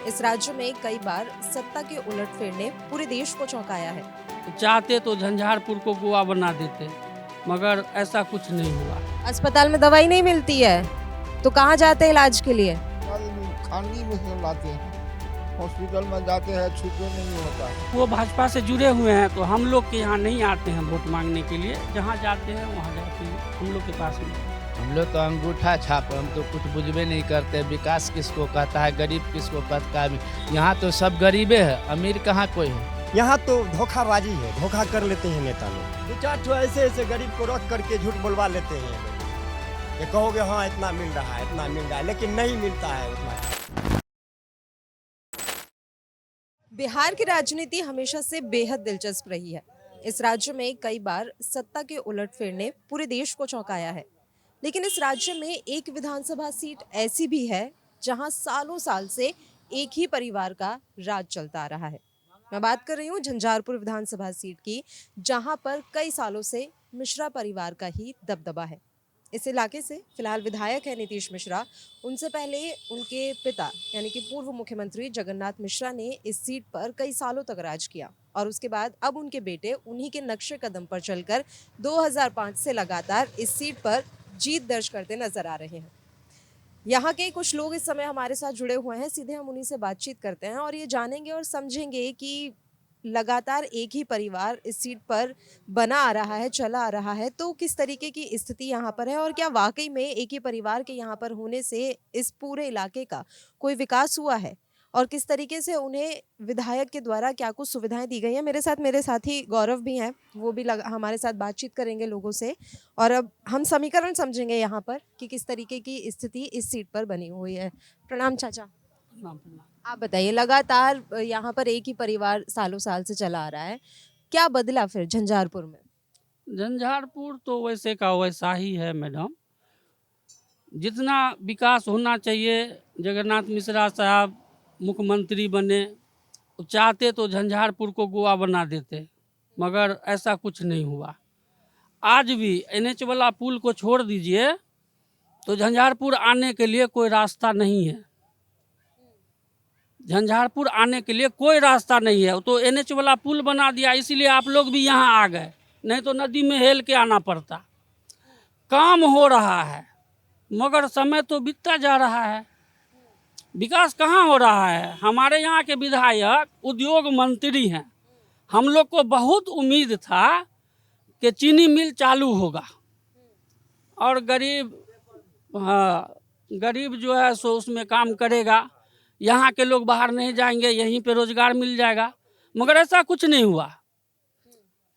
इस राज्य में कई बार सत्ता के उलटफेर ने पूरे देश को चौंकाया है। चाहते तो झंझारपुर को गोवा बना देते, मगर ऐसा कुछ नहीं हुआ। अस्पताल में दवाई नहीं मिलती है तो कहाँ जाते हैं इलाज के लिए? खानगी में से लाते हैं, हॉस्पिटल में जाते हैं, छुट्टी नहीं होता। वो भाजपा से जुड़े हुए हैं तो हम लोग के यहाँ नहीं आते हैं वोट मांगने के लिए। जहाँ जाते हैं वहाँ जाते हैं, हम लोग के पास नहीं। हम लोग तो अंगूठा छाप, हम तो कुछ बुझबे नहीं करते। विकास किसको कहता है, गरीब किसको कहता है? यहाँ तो सब गरीबे है, अमीर कहाँ कोई है। यहाँ तो धोखाबाजी है, धोखा कर लेते हैं नेता लोग। दो चार ठो ऐसे ऐसे गरीब को रख करके झूठ बोलवा लेते हैं ये लोग। ये कहोगे हाँ इतना मिल रहा है, इतना मिल रहा है, लेकिन नहीं मिलता है उतना। बिहार की राजनीति हमेशा से बेहद दिलचस्प रही है। इस राज्य में कई बार सत्ता के उलटफेर ने पूरे देश को चौंकाया है, लेकिन इस राज्य में एक विधानसभा सीट ऐसी भी है जहां सालों साल से एक ही परिवार का राज चलता आ रहा है। मैं बात कर रही हूं झंझारपुर विधानसभा सीट की, जहां पर कई सालों से मिश्रा परिवार का ही दबदबा है। इस इलाके से फिलहाल विधायक है नीतीश मिश्रा। उनसे पहले उनके पिता यानी कि पूर्व मुख्यमंत्री जगन्नाथ मिश्रा ने इस सीट पर कई सालों तक राज किया और उसके बाद अब उनके बेटे उन्हीं के नक्शे कदम पर चलकर 2005 से लगातार इस सीट पर जीत दर्ज करते नजर आ रहे हैं। यहाँ के कुछ लोग इस समय हमारे साथ जुड़े हुए हैं, सीधे हम उन्हीं से बातचीत करते हैं और ये जानेंगे और समझेंगे कि लगातार एक ही परिवार इस सीट पर बना आ रहा है, चला आ रहा है, तो किस तरीके की स्थिति यहाँ पर है और क्या वाकई में एक ही परिवार के यहाँ पर होने से इस पूरे इलाके का कोई विकास हुआ है और किस तरीके से उन्हें विधायक के द्वारा क्या कुछ सुविधाएं दी गई हैं। मेरे साथी गौरव भी हैं, वो भी हमारे साथ बातचीत करेंगे लोगों से और अब हम समीकरण समझेंगे यहाँ पर कि किस तरीके की स्थिति इस सीट पर बनी हुई है। प्रणाम चाचा। आप बताइए, लगातार यहाँ पर एक ही परिवार सालों साल से चला आ रहा है, क्या बदला फिर झंझारपुर में? झंझारपुर तो वैसे का वैसा ही है मैडम। जितना विकास होना चाहिए, जगन्नाथ मिश्रा साहब मुख्यमंत्री बने, चाहते तो झंझारपुर को गोवा बना देते, मगर ऐसा कुछ नहीं हुआ। आज भी NH वाला पुल को छोड़ दीजिए तो झंझारपुर आने के लिए कोई रास्ता नहीं है। झंझारपुर आने के लिए कोई रास्ता नहीं है, तो NH वाला पुल बना दिया, इसीलिए आप लोग भी यहाँ आ गए, नहीं तो नदी में हेल के आना पड़ता। काम हो रहा है मगर समय तो बीतता जा रहा है, विकास कहाँ हो रहा है। हमारे यहाँ के विधायक उद्योग मंत्री हैं, हम लोग को बहुत उम्मीद था कि चीनी मिल चालू होगा और गरीब, हाँ, गरीब जो है सो उसमें काम करेगा, यहाँ के लोग बाहर नहीं जाएंगे, यहीं पे रोजगार मिल जाएगा, मगर ऐसा कुछ नहीं हुआ।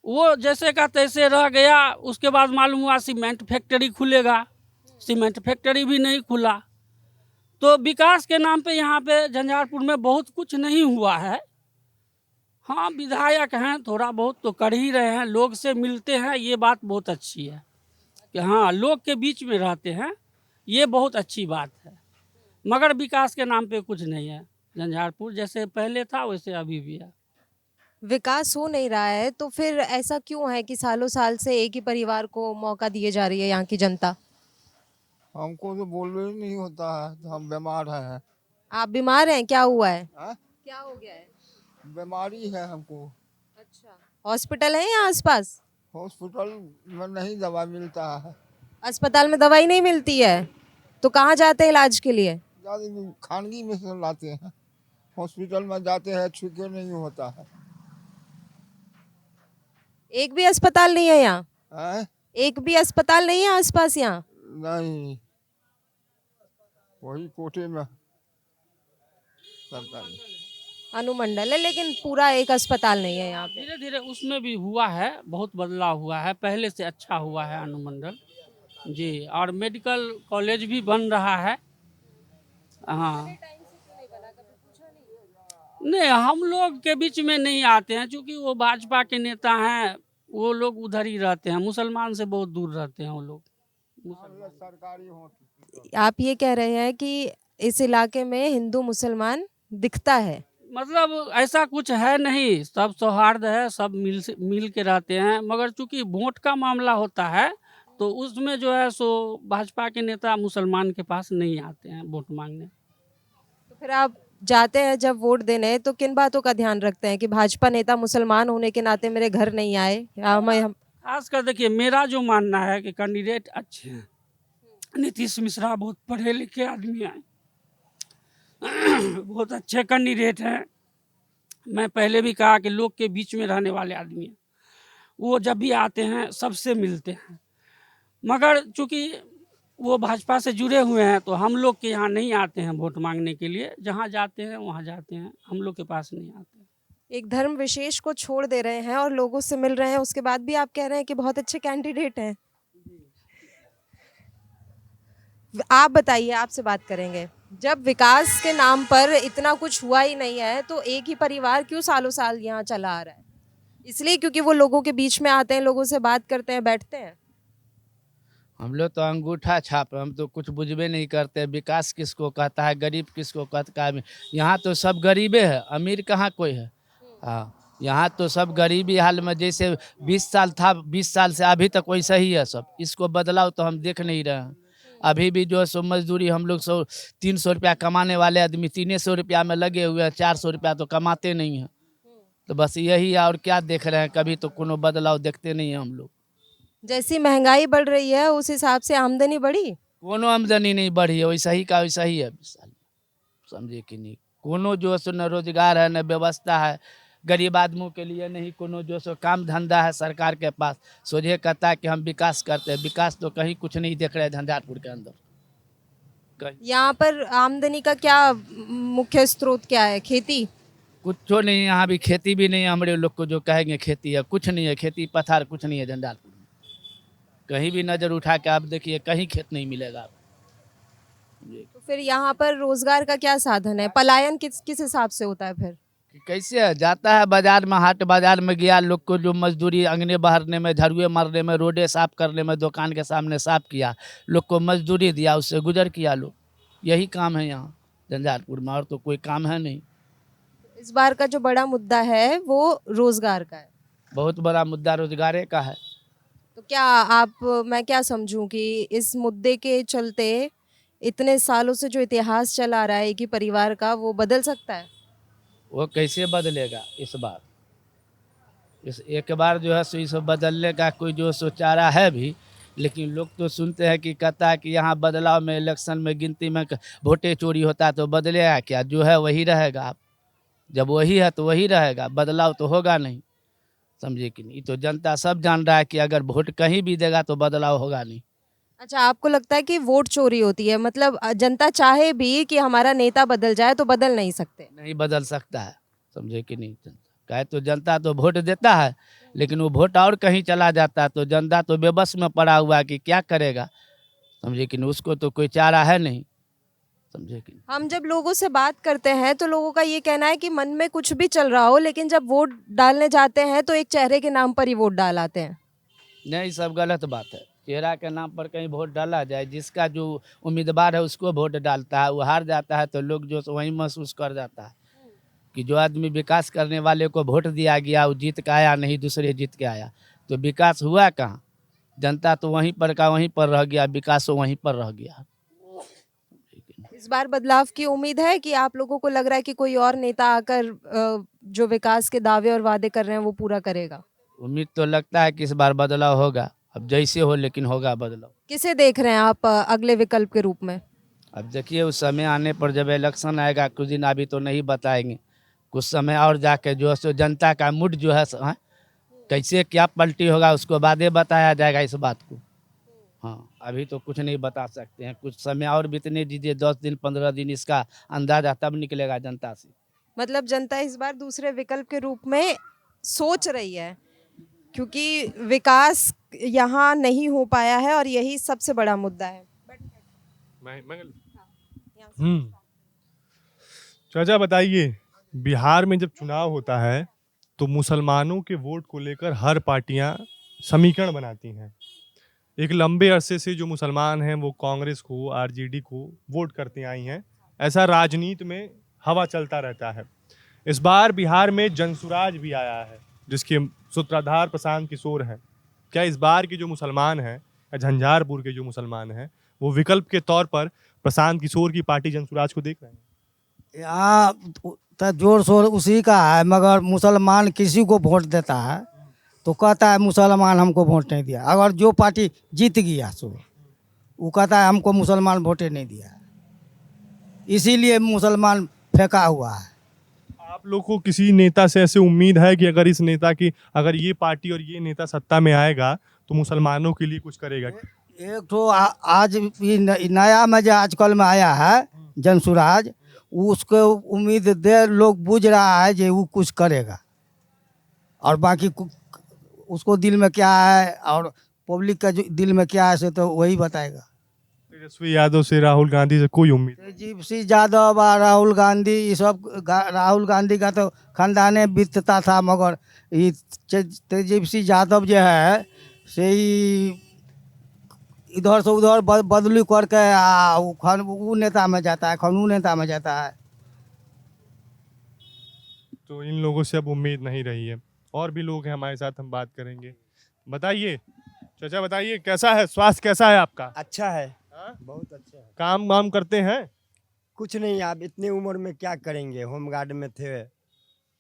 वो जैसे का तैसे रह गया। उसके बाद मालूम हुआ सीमेंट फैक्ट्री खुलेगा, सीमेंट फैक्ट्री भी नहीं खुला। तो विकास के नाम पे यहाँ पे झंझारपुर में बहुत कुछ नहीं हुआ है। हाँ, विधायक हैं, थोड़ा बहुत तो कर ही रहे हैं, लोग से मिलते हैं, ये बात बहुत अच्छी है कि हाँ लोग के बीच में रहते हैं, ये बहुत अच्छी बात है। मगर विकास के नाम पे कुछ नहीं है। झंझारपुर जैसे पहले था वैसे अभी भी है। विकास हो नहीं रहा है तो फिर ऐसा क्यों है कि सालों साल से एक ही परिवार को मौका दिए जा रही है यहाँ की जनता? हमको तो बोलने ही नहीं होता है, तो हम बीमार हैं। आप बीमार हैं? क्या हुआ है? हाँ? क्या हो गया है? बीमारी है हमको। अच्छा, हॉस्पिटल है यहाँ आसपास? हॉस्पिटल में नहीं दवा मिलता है। अस्पताल में दवाई नहीं मिलती है तो कहाँ जाते हैं इलाज के लिए? खानगी में से लाते हैं, हॉस्पिटल में जाते हैं, छुट्टी नहीं होता है। एक भी अस्पताल नहीं है यहाँ? हाँ? एक भी अस्पताल नहीं है आसपास यहाँ? नहीं, वही कोटे में सरकारी अनुमंडल है लेकिन पूरा एक अस्पताल नहीं है यहाँ पे। धीरे धीरे उसमें भी हुआ है, बहुत बदलाव हुआ है, पहले से अच्छा हुआ है अनुमंडल जी। और मेडिकल कॉलेज भी बन रहा है। हाँ, नहीं हम लोग के बीच में नहीं आते हैं, क्योंकि वो भाजपा के नेता हैं, वो लोग उधर ही रहते हैं, मुसलमान से बहुत दूर रहते हैं वो लोग। सरकारी हो। आप ये कह रहे हैं कि इस इलाके में हिंदू मुसलमान दिखता है? मतलब ऐसा कुछ है नहीं, सब सौहार्द है, सब मिल के रहते हैं, मगर चूंकि वोट का मामला होता है तो उसमें जो है सो भाजपा के नेता मुसलमान के पास नहीं आते हैं वोट मांगने। तो फिर आप जाते हैं जब वोट देने तो किन बातों का ध्यान रखते हैं कि भाजपा नेता मुसलमान होने के नाते मेरे घर नहीं आए या मैं खासकर देखिए मेरा जो मानना है कि कैंडिडेट अच्छे हैं। नीतीश मिश्रा बहुत पढ़े लिखे आदमी हैं, बहुत अच्छे कैंडिडेट हैं। मैं पहले भी कहा कि लोग के बीच में रहने वाले आदमी हैं। वो जब भी आते हैं सबसे मिलते हैं, मगर चूंकि वो भाजपा से जुड़े हुए हैं तो हम लोग के यहाँ नहीं आते हैं वोट मांगने के लिए। जहाँ जाते हैं वहाँ जाते हैं, हम लोग के पास नहीं आते हैं। एक धर्म विशेष को छोड़ दे रहे हैं और लोगों से मिल रहे हैं, उसके बाद भी आप कह रहे हैं कि बहुत अच्छे कैंडिडेट हैं। आप बताइए, आपसे बात करेंगे। जब विकास के नाम पर इतना कुछ हुआ ही नहीं है तो एक ही परिवार क्यों सालों साल यहाँ चला आ रहा है? इसलिए क्योंकि वो लोगों के बीच में आते हैं, लोगों से बात करते हैं, बैठते हैं। हम लोग तो अंगूठा छाप, हम तो कुछ बुझबे नहीं करते। विकास किसको कहता है, गरीब किसको कहता है। यहाँ तो सब गरीबे है, अमीर कहाँ कोई है। हाँ, यहाँ तो सब गरीबी हाल में, जैसे 20 साल था, 20 साल से अभी तक वैसा ही है सब। इसको बदलाव तो हम देख नहीं रहे हैं। अभी भी जो है सो मजदूरी हम लोग 300 रुपया कमाने वाले आदमी 300 रुपया में लगे हुए हैं, 400 रुपया तो कमाते नहीं हैं। तो बस यही है, और क्या देख रहे हैं। कभी तो कोनो बदलाव देखते नहीं हैं हम लोग। जैसी महंगाई बढ़ रही है उस हिसाब से आमदनी बढ़ी? कोनो आमदनी नहीं बढ़ी है, वैसा ही का वैसा ही है। समझे कि नहीं, कोनो जो सो न रोजगार है न व्यवस्था है। गरीब आदमियों के लिए नहीं कोनो जो सो काम धंधा है सरकार के पास। सोझे कहता है कि हम विकास करते हैं, विकास तो कहीं कुछ नहीं देख रहे झंझारपुर के अंदर कहीं। यहाँ पर आमदनी का क्या मुख्य स्रोत क्या है? खेती? कुछ तो नहीं, यहाँ भी खेती भी नहीं है। हमारे लोग को जो कहेंगे खेती है, कुछ नहीं है। खेती पथार कुछ नहीं है झंझारपुर में। कहीं भी नज़र उठा के आप देखिए, कहीं खेत नहीं मिलेगा आपको। तो फिर यहाँ पर रोजगार का क्या साधन है? पलायन किस किस हिसाब से होता है फिर? कि कैसे है, जाता है बाजार में, हाट बाजार में गया, लोग को जो मजदूरी अंगने बहारने में, झाड़ुए मारने में, रोडे साफ करने में, दुकान के सामने साफ किया, लोग को मजदूरी दिया, उससे गुजर किया लोग। यही काम है यहाँ झंझारपुर में, और तो कोई काम है नहीं। इस बार का जो बड़ा मुद्दा है वो रोजगार का है। बहुत बड़ा मुद्दा रोजगारे का है। तो क्या मैं क्या समझूं कि इस मुद्दे के चलते इतने सालों से जो इतिहास चला आ रहा है एक ही परिवार का, वो बदल सकता है? वो कैसे बदलेगा इस बार? इस एक बार जो है सो इस बदलने का कोई जो सो चारा है भी, लेकिन लोग तो सुनते हैं कि कहता है कि यहाँ बदलाव में, इलेक्शन में, गिनती में वोटें चोरी होता है तो बदलेगा क्या? जो है वही रहेगा। आप जब वही है तो वही रहेगा, बदलाव तो होगा नहीं। समझे कि नहीं, तो जनता सब जान रहा है कि अगर वोट कहीं भी देगा तो बदलाव होगा नहीं। अच्छा, आपको लगता है कि वोट चोरी होती है? मतलब जनता चाहे भी कि हमारा नेता बदल जाए तो बदल नहीं सकते? नहीं बदल सकता है। समझे कि नहीं, जनता कहे तो जनता तो वोट देता है, लेकिन वो वोट और कहीं चला जाता है तो जनता तो बेबस में पड़ा हुआ है कि क्या करेगा। समझे कि नहीं, उसको तो कोई चारा है नहीं। समझे कि नहीं। हम जब लोगों से बात करते हैं तो लोगों का ये कहना है कि मन में कुछ भी चल रहा हो, लेकिन जब वोट डालने जाते हैं तो एक चेहरे के नाम पर ही वोट डाल आते हैं। नहीं, सब गलत बात है। चेहरा के नाम पर कहीं वोट डाला जाए, जिसका जो उम्मीदवार है उसको वोट डालता है, वो हार जाता है तो लोग जो वही महसूस कर जाता है कि जो आदमी विकास करने वाले को वोट दिया गया वो जीत के आया नहीं, दूसरे जीत के आया, तो विकास हुआ कहाँ? जनता तो वहीं पर का वहीं पर रह गया, विकास तो वहीं पर रह गया। इस बार बदलाव की उम्मीद है कि आप लोगों को लग रहा है कि कोई और नेता आकर जो विकास के दावे और वादे कर रहे हैं वो पूरा करेगा? उम्मीद तो लगता है कि इस बार बदलाव होगा, अब जैसे हो लेकिन होगा बदलाव। किसे देख रहे हैं आप अगले विकल्प के रूप में? अब देखिए उस समय आने पर, जब इलेक्शन आएगा कुछ दिन अभी तो नहीं बताएंगे, कुछ समय और जाके जो है सो जनता का मूड जो है कैसे क्या पलटी होगा उसको बादे बताया जाएगा इस बात को। हाँ, अभी तो कुछ नहीं बता सकते हैं, कुछ समय और बीतने दीजिए, 10 दिन 15 दिन, इसका अंदाजा तब निकलेगा जनता से। मतलब जनता इस बार दूसरे विकल्प के रूप में सोच रही है, क्योंकि विकास यहाँ नहीं हो पाया है और यही सबसे बड़ा मुद्दा है। चाचा बताइए, बिहार में जब चुनाव होता है तो मुसलमानों के वोट को लेकर हर पार्टियां समीकरण बनाती हैं। एक लंबे अरसे से जो मुसलमान हैं वो कांग्रेस को, आरजेडी को वोट करते आई हैं। ऐसा राजनीति में हवा चलता रहता है। इस बार बिहार में जनसुराज भी आया है, जिसके सूत्रधार प्रशांत किशोर हैं। क्या इस बार के जो मुसलमान हैं या झंझारपुर के जो मुसलमान हैं वो विकल्प के तौर पर प्रशांत किशोर की पार्टी जनसुराज को देख रहे हैं? यहाँ तो जोर शोर उसी का है, मगर मुसलमान किसी को वोट देता है तो कहता है मुसलमान हमको वोट नहीं दिया। अगर जो पार्टी जीत गया सो वो कहता है हमको मुसलमान वोटे नहीं दिया, इसीलिए मुसलमान फेंका हुआ है। आप लोग को किसी नेता से ऐसे उम्मीद है कि अगर इस नेता की, अगर ये पार्टी और ये नेता सत्ता में आएगा तो मुसलमानों के लिए कुछ करेगा? एक तो आज ये नया में जो आजकल में आया है जनसुराज, उसको उम्मीद दे लोग बुझ रहा है जो वो कुछ करेगा, और बाकी उसको दिल में क्या है और पब्लिक का जो दिल में क्या है से तो वही बताएगा। तेजस्वी यादव से, राहुल गांधी से कोई उम्मीद? तेजस्वी यादव और राहुल गांधी ये सब, राहुल गांधी का तो खानदाने बीतता था, मगर ये तेजस्वी यादव जो है से ही इधर से उधर बदली करके वो नेता में जाता है, खनू नेता में जाता है। तो इन लोगों से अब उम्मीद नहीं रही है। और भी लोग हैं हमारे साथ, हम बात करेंगे। बताइए चाचा, बताइए कैसा है स्वास्थ्य, कैसा है आपका? अच्छा है, हाँ? बहुत अच्छा है। काम वाम करते हैं? कुछ नहीं, आप इतनी उम्र में क्या करेंगे? होम गार्ड में थे,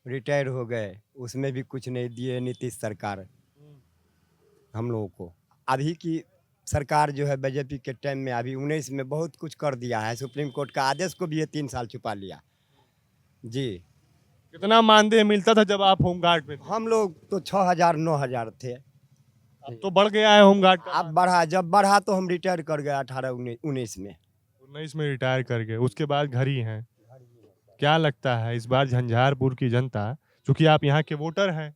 रिटायर हो गए, उसमें भी कुछ नहीं दिए नीतीश सरकार हम लोगों को। अभी की सरकार जो है बीजेपी के टाइम में अभी 19 में बहुत कुछ कर दिया है। सुप्रीम कोर्ट का आदेश को भी ये 3 साल छुपा लिया जी। कितना मानदेय मिलता था जब आप होमगार्ड में थे? हम लोग तो 6,000 9,000 थे। अब तो बढ़ गया है होमगार्ड का। अब बढ़ा, जब बढ़ा तो हम रिटायर कर गए 18-19 में। 19 में रिटायर कर गए, उसके बाद घर ही हैं। क्या लगता है इस बार झंझारपुर की जनता, चूंकि आप यहाँ के वोटर हैं,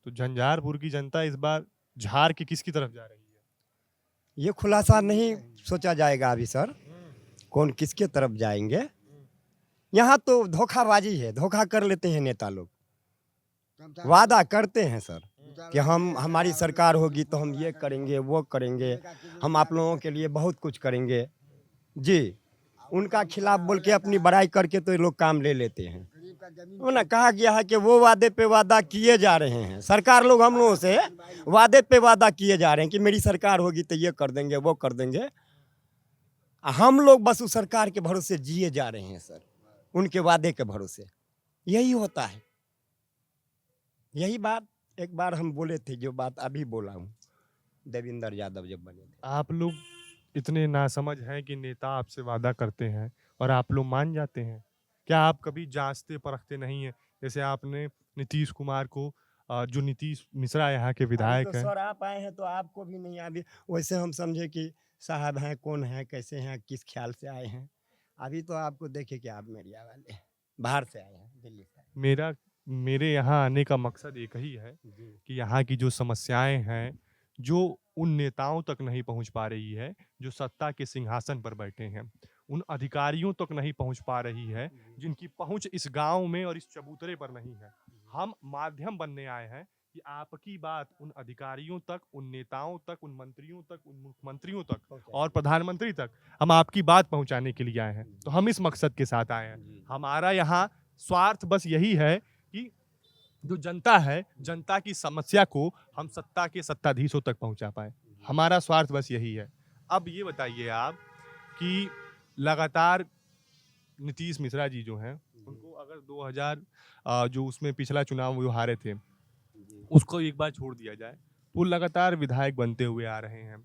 तो झंझारपुर की जनता इस बार झाड़ के किसकी तरफ जा रही है? ये खुलासा नहीं सोचा जाएगा अभी सर, कौन किसके तरफ जाएंगे। यहाँ तो धोखाबाजी है, धोखा कर लेते हैं नेता लोग, वादा करते हैं सर कि हम हमारी सरकार होगी तो हम ये करेंगे वो करेंगे, हम आप लोगों के लिए बहुत कुछ करेंगे जी। उनका खिलाफ बोल के अपनी बड़ाई करके तो ये लोग काम ले लेते हैं। वो ना कहा गया है कि वो वादे पे वादा किए जा रहे हैं, सरकार लोग हम लोगों से वादे पे वादा किए जा रहे हैं कि मेरी सरकार होगी तो ये कर देंगे वो कर देंगे। हम लोग बस उस सरकार के भरोसे जिए जा रहे हैं सर, उनके वादे के भरोसे। यही होता है। यही बात एक बार हम बोले थे, जो बात अभी बोला हूँ, देवेंद्र यादव जब बने थे। आप लोग इतने नासमझ हैं कि नेता आपसे वादा करते हैं और आप लोग मान जाते हैं? क्या आप कभी जांचते परखते नहीं हैं? जैसे आपने नीतीश कुमार को, जो नीतीश मिश्रा यहाँ के विधायक तो हैं। सर आप आए हैं तो आपको भी नहीं अभी वैसे हम समझे कि साहब हैं, कौन है, कैसे हैं, किस ख्याल से आए हैं। अभी तो आपको देखे कि आप मीडिया वाले बाहर से आए हैं, दिल्ली से। मेरे यहाँ आने का मकसद एक ही है कि यहाँ की जो समस्याएं हैं, जो उन नेताओं तक नहीं पहुँच पा रही है जो सत्ता के सिंहासन पर बैठे हैं, उन अधिकारियों तक नहीं पहुँच पा रही है जिनकी पहुँच इस गांव में और इस चबूतरे पर नहीं है। हम माध्यम बनने आए हैं कि आपकी बात उन अधिकारियों तक, उन नेताओं तक, उन मंत्रियों तक, उन मुख्यमंत्रियों तक और प्रधानमंत्री तक हम आपकी बात पहुंचाने के लिए आए हैं। तो हम इस मकसद के साथ आए हैं। हमारा यहाँ स्वार्थ बस यही है कि जो जनता है, जनता की समस्या को हम सत्ता के सत्ताधीशों तक पहुंचा पाए। हमारा स्वार्थ बस यही है। अब ये बताइए आप कि लगातार नीतीश मिश्रा जी जो हैं, उनको अगर 2000 जो उसमें पिछला चुनाव वो हारे थे, उसको एक बार छोड़ दिया जाए, वो लगातार विधायक बनते हुए आ रहे हैं।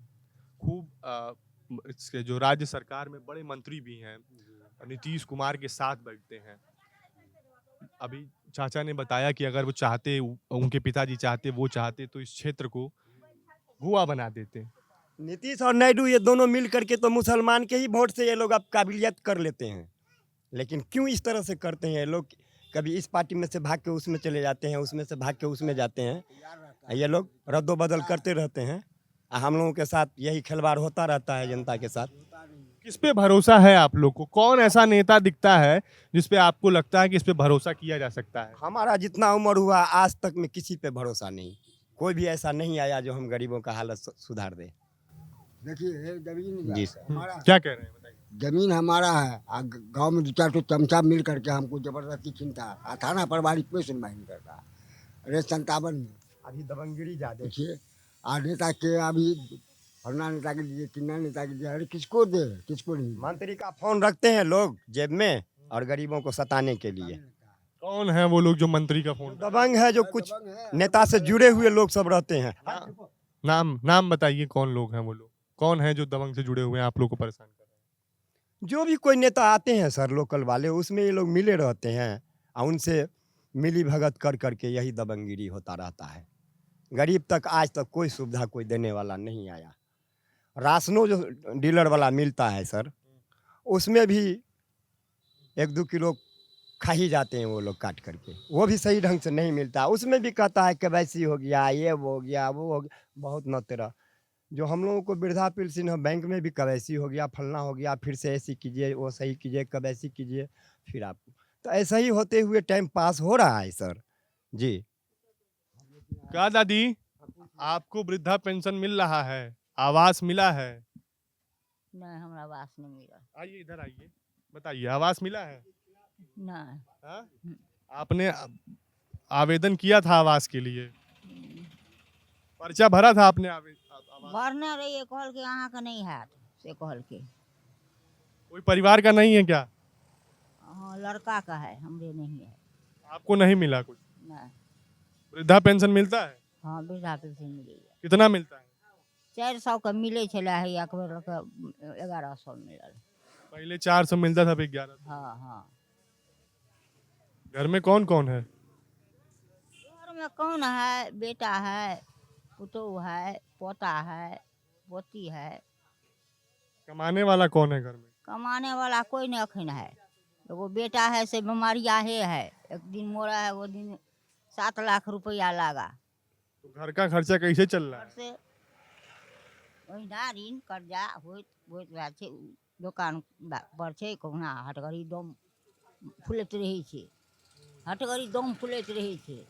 खूब इसके जो राज्य सरकार में बड़े मंत्री भी हैं, नीतीश कुमार के साथ बैठते हैं। अभी चाचा ने बताया कि अगर वो चाहते, उनके पिताजी चाहते, वो चाहते तो इस क्षेत्र को गोवा बना देते। नीतीश और नायडू ये दोनों मिल करके तो मुसलमान के ही वोट से ये लोग अब काबिलियत कर लेते हैं। लेकिन क्यों इस तरह से करते हैं ये लोग? कभी इस पार्टी में से भाग के उसमें चले जाते हैं, उसमें से भाग के उसमें जाते हैं। ये लोग रद्दोबदल करते रहते हैं। हम लोगों के साथ यही खिलवाड़ होता रहता है जनता के साथ। किस पे भरोसा है आप लोग को? कौन ऐसा नेता दिखता है जिस पे आपको लगता है कि इस पे भरोसा किया जा सकता है? हमारा जितना उम्र हुआ आज तक में किसी पे भरोसा नहीं, कोई भी ऐसा नहीं आया जो हम गरीबों का हालत सुधार दे। देखिए जमीन जी हमारा, क्या कह रहे हैं बताइए? जमीन हमारा है। गांव में 2-4 तो चमचा मिल करके हमको जबरदस्ती छीनता है। थाना प्रभारी कोई सुनवाई नहीं करता। अरे 57 में अभी दबंगगिरी ज्यादा। देखिए नेता के अभी फलना नेता के लिए, किन्ना नेता के लिए, अरे किसको दे किसको नहीं। मंत्री का फोन रखते हैं लोग जेब में, और गरीबों को सताने के लिए। कौन है वो लोग जो मंत्री का फोन? दबंग है, जो कुछ नेता से जुड़े हुए लोग सब रहते हैं। नाम नाम बताइए, कौन लोग हैं वो लोग? कौन है जो दबंग से जुड़े हुए हैं, आप लोग को परेशान कर रहे हैं? जो भी कोई नेता आते हैं सर लोकल वाले, उसमें ये लोग मिले रहते हैं और उनसे मिली भगत कर करके यही दबंगगिरी होता रहता है। गरीब तक आज तक कोई सुविधा कोई देने वाला नहीं आया। राशनों जो डीलर वाला मिलता है सर, उसमें भी 1-2 किलो खा ही जाते हैं वो लोग काट करके, वो भी सही ढंग से नहीं मिलता। उसमें भी कहता है केवाईसी हो गया, ये हो गया, वो हो गया, बहुत न तेरा। जो हम लोगों को वृद्धा पेंशन है, बैंक में भी केवाईसी हो गया, फलना हो गया, फिर से ऐसी कीजिए, वो सही कीजिए, केवाईसी कीजिए, फिर आप तो ऐसा ही होते हुए टाइम पास हो रहा है सर जी। क्या दादी, आपको वृद्धा पेंशन मिल रहा है, आवास मिला है? नहीं, हमरा आवास नहीं मिला। आइए इधर आइए, बताइए, आवास मिला है? नहीं। हाँ? आपने आवेदन किया था आवास के लिए? पर्चा भरा था आपने आवास? भरने रहिए, कहल के अहाँ का नहीं है से कहल के। कोई परिवार का नहीं है क्या? हाँ, लड़का का है, हमरे नहीं है। आपको नहीं मिला कुछ? नहीं। वृद्धा पेंशन मिलता है? हाँ, वृद्धा पेंशन मिलेगा। कितना मिलता है? 400 का मिले छला है, एक बेर 1100 मिलल। पहले 400 मिलता था, अभी 1100। हाँ हाँ। घर में कौन कौन है? घर में कौन है? बेटा है, पुतोह है, पोता है, पोती है। कमाने वाला कौन है घर में? कमाने वाला कोई नहीं अखन है। एगो बेटा है से बीमारिया है, एक दिन मोरा है, वो दिन 7 लाख रुपया लगा। तो घर का खर्चा कैसे चल रहा है? से ओहिना ऋण कर्जा होइत होइत वएह छै। दुकान पर छै, कहुना हटगरी दम फुलैत रहै छै, हटगरी दम फुलैत रहै छै।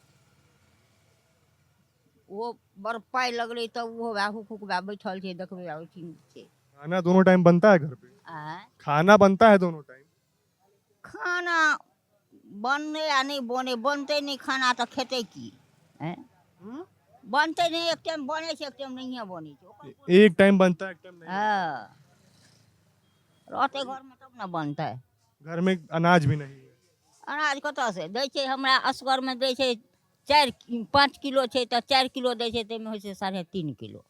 वो बड़ पाइ लगलै तब ओहो वएह हुक हुक वएह बैठल छै, देखबै वएह ओहिठिन छै। खाना दोनों टाइम बनता है घर पे? आँय? खाना बनता है दोनों टाइम? खाना बने या नहीं बने, बनते नहीं खाना तो खेते की? हैं? बनते नहीं, एक टाइम बने छै, एक टाइम नहीं बने छै। एक टाइम बनता है, एक टाइम नहीं? हाँ, रहते घर में तब ना बनते। घर में अनाज भी नहीं है? अनाज कतऽ से दै छै? हमरा असगर में दै छै 4-5 किलो छै तो 4 किलो दै छै, ताहिमे होइ छै 3.5 किलो।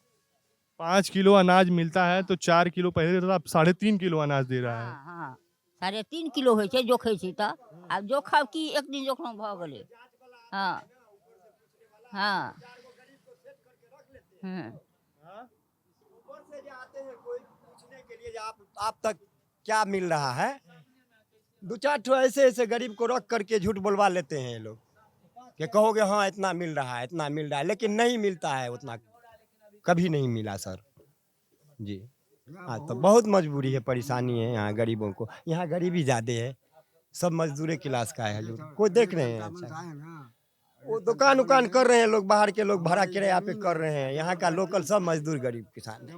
5 किलो अनाज मिलता है तो 4 किलो पहले देता था, अब 3.5 किलो अनाज दे रहा है। हाँ हाँ, 3.5 किलो होइ छै जोखै छै तऽ। आब जोखब की, एक दिन जोखना भऽ गेलै। हाँ हाँ। ऊपर से जो आते हैं कोई पूछने के लिए आप तक क्या मिल रहा है, 2-4 ठो ऐसे ऐसे गरीब को रख करके झूठ बोलवा लेते हैं ये लोग कि कहोगे हाँ इतना मिल रहा है, इतना मिल रहा है, लेकिन नहीं मिलता है उतना, कभी नहीं मिला सर जी। हाँ, तो बहुत मजबूरी है, परेशानी है यहाँ गरीबों को। यहाँ गरीबी ज़्यादा है, सब मजदूरी क्लास का है जो कोई देख रहे हैं। अच्छा, वो दुकान उकान कर रहे हैं लोग, बाहर के लोग भाड़ा किराया पे कर रहे हैं, यहाँ का लोकल सब मजदूर गरीब किसान है।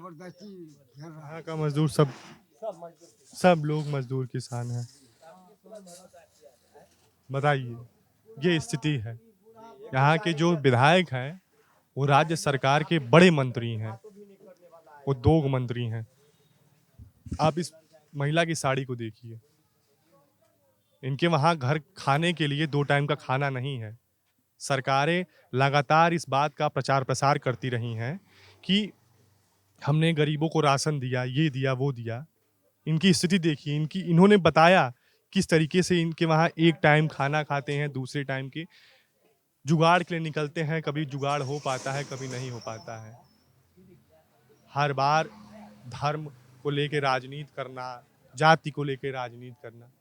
यहाँ का मजदूर सब लोग मजदूर किसान हैं। बताइए, ये स्थिति है। यहाँ के जो विधायक हैं वो राज्य सरकार के बड़े मंत्री हैं, वो 2 मंत्री हैं। आप इस महिला की साड़ी को देखिए, इनके वहाँ घर खाने के लिए 2 टाइम का खाना नहीं है। सरकारें लगातार इस बात का प्रचार प्रसार करती रही हैं कि हमने गरीबों को राशन दिया, ये दिया, वो दिया। इनकी स्थिति देखिए, इन्होंने बताया किस तरीके से इनके वहाँ 1 टाइम खाना खाते हैं, दूसरे टाइम के जुगाड़ के लिए निकलते हैं। कभी जुगाड़ हो पाता है, कभी नहीं हो पाता है। हर बार धर्म को लेके राजनीति करना, जाति को लेके राजनीति करना,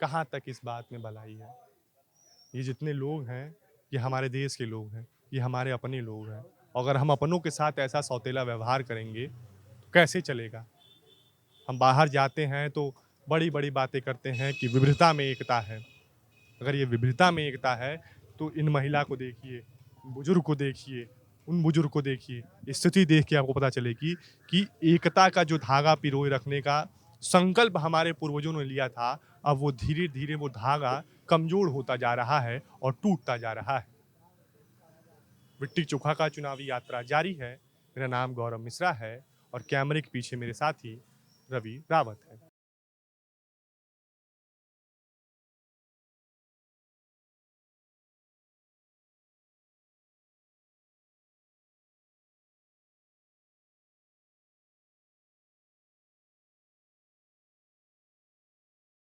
कहाँ तक इस बात में भलाई है? ये जितने लोग हैं ये हमारे देश के लोग हैं, ये हमारे अपने लोग हैं। अगर हम अपनों के साथ ऐसा सौतेला व्यवहार करेंगे तो कैसे चलेगा? हम बाहर जाते हैं तो बड़ी बड़ी बातें करते हैं कि विविधता में एकता है। अगर ये विविधता में एकता है तो इन महिला को देखिए, बुजुर्ग को देखिए, उन बुजुर्ग को देखिए, स्थिति देख के आपको पता चलेगी कि एकता का जो धागा पिरोए रखने का संकल्प हमारे पूर्वजों ने लिया था, अब वो धीरे धीरे वो धागा कमजोर होता जा रहा है और टूटता जा रहा है। विट्टी चोखा का चुनावी यात्रा जारी है। मेरा नाम गौरव मिश्रा है और कैमरे के पीछे मेरे साथी रवि रावत है।